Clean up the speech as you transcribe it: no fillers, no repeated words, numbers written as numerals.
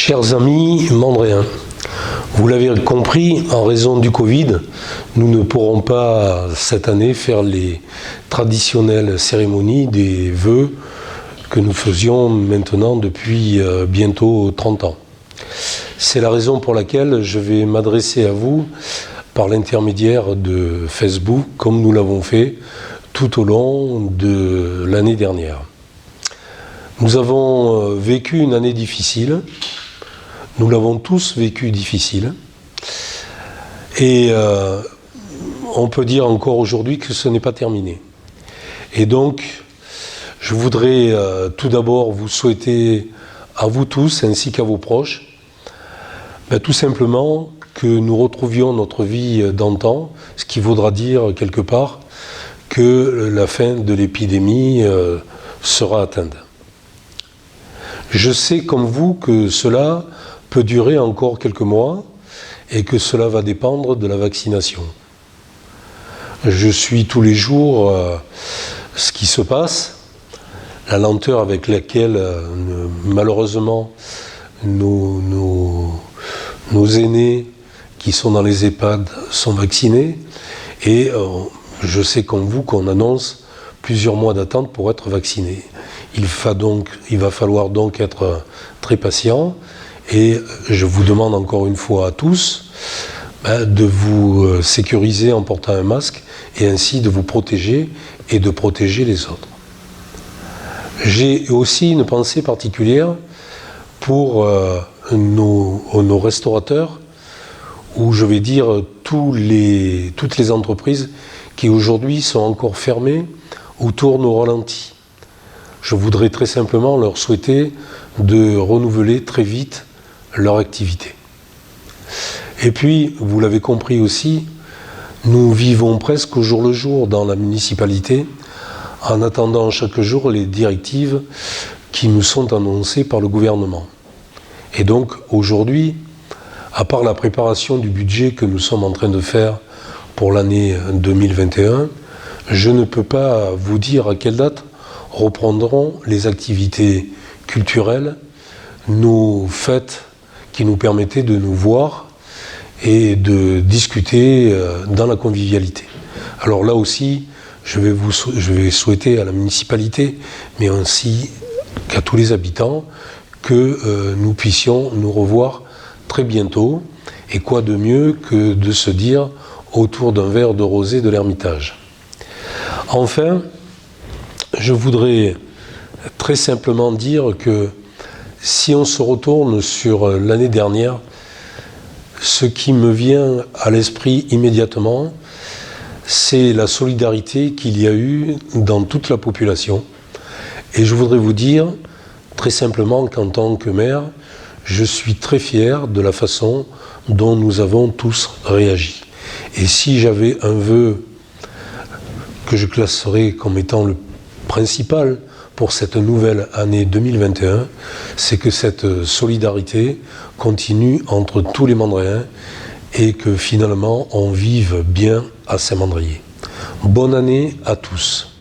Chers amis mandréens, vous l'avez compris, en raison du Covid, nous ne pourrons pas cette année faire les traditionnelles cérémonies des vœux que nous faisions maintenant depuis bientôt 30 ans. C'est la raison pour laquelle je vais m'adresser à vous par l'intermédiaire de Facebook, comme nous l'avons fait tout au long de l'année dernière. Nous avons vécu une année difficile, nous l'avons tous vécu difficile, et on peut dire encore aujourd'hui que ce n'est pas terminé. Et donc, je voudrais tout d'abord vous souhaiter à vous tous ainsi qu'à vos proches, tout simplement que nous retrouvions notre vie d'antan, ce qui voudra dire quelque part que la fin de l'épidémie sera atteinte. Je sais comme vous que cela peut durer encore quelques mois et que cela va dépendre de la vaccination. Je suis tous les jours ce qui se passe, la lenteur avec laquelle malheureusement nos aînés qui sont dans les EHPAD sont vaccinés, et je sais comme vous qu'on annonce plusieurs mois d'attente pour être vacciné. Il va falloir donc être très patient, et je vous demande encore une fois à tous de vous sécuriser en portant un masque et ainsi de vous protéger et de protéger les autres. J'ai aussi une pensée particulière pour nos restaurateurs, ou je vais dire toutes les entreprises qui aujourd'hui sont encore fermées ou tournent au ralenti. Je voudrais très simplement leur souhaiter de renouveler très vite leur activité. Et puis, vous l'avez compris aussi, nous vivons presque au jour le jour dans la municipalité, en attendant chaque jour les directives qui nous sont annoncées par le gouvernement. Et donc, aujourd'hui, à part la préparation du budget que nous sommes en train de faire pour l'année 2021, je ne peux pas vous dire à quelle date reprendront les activités culturelles, nos fêtes qui nous permettaient de nous voir et de discuter dans la convivialité. Alors là aussi, je vais souhaiter à la municipalité, mais ainsi qu'à tous les habitants, que nous puissions nous revoir très bientôt. Et quoi de mieux que de se dire autour d'un verre de rosé de l'Ermitage. Enfin, je voudrais très simplement dire que si on se retourne sur l'année dernière, ce qui me vient à l'esprit immédiatement, c'est la solidarité qu'il y a eu dans toute la population. Et je voudrais vous dire très simplement qu'en tant que maire, je suis très fier de la façon dont nous avons tous réagi. Et si j'avais un vœu que je classerais comme étant le principal pour cette nouvelle année 2021, c'est que cette solidarité continue entre tous les Mandréens et que finalement on vive bien à Saint-Mandrier. Bonne année à tous.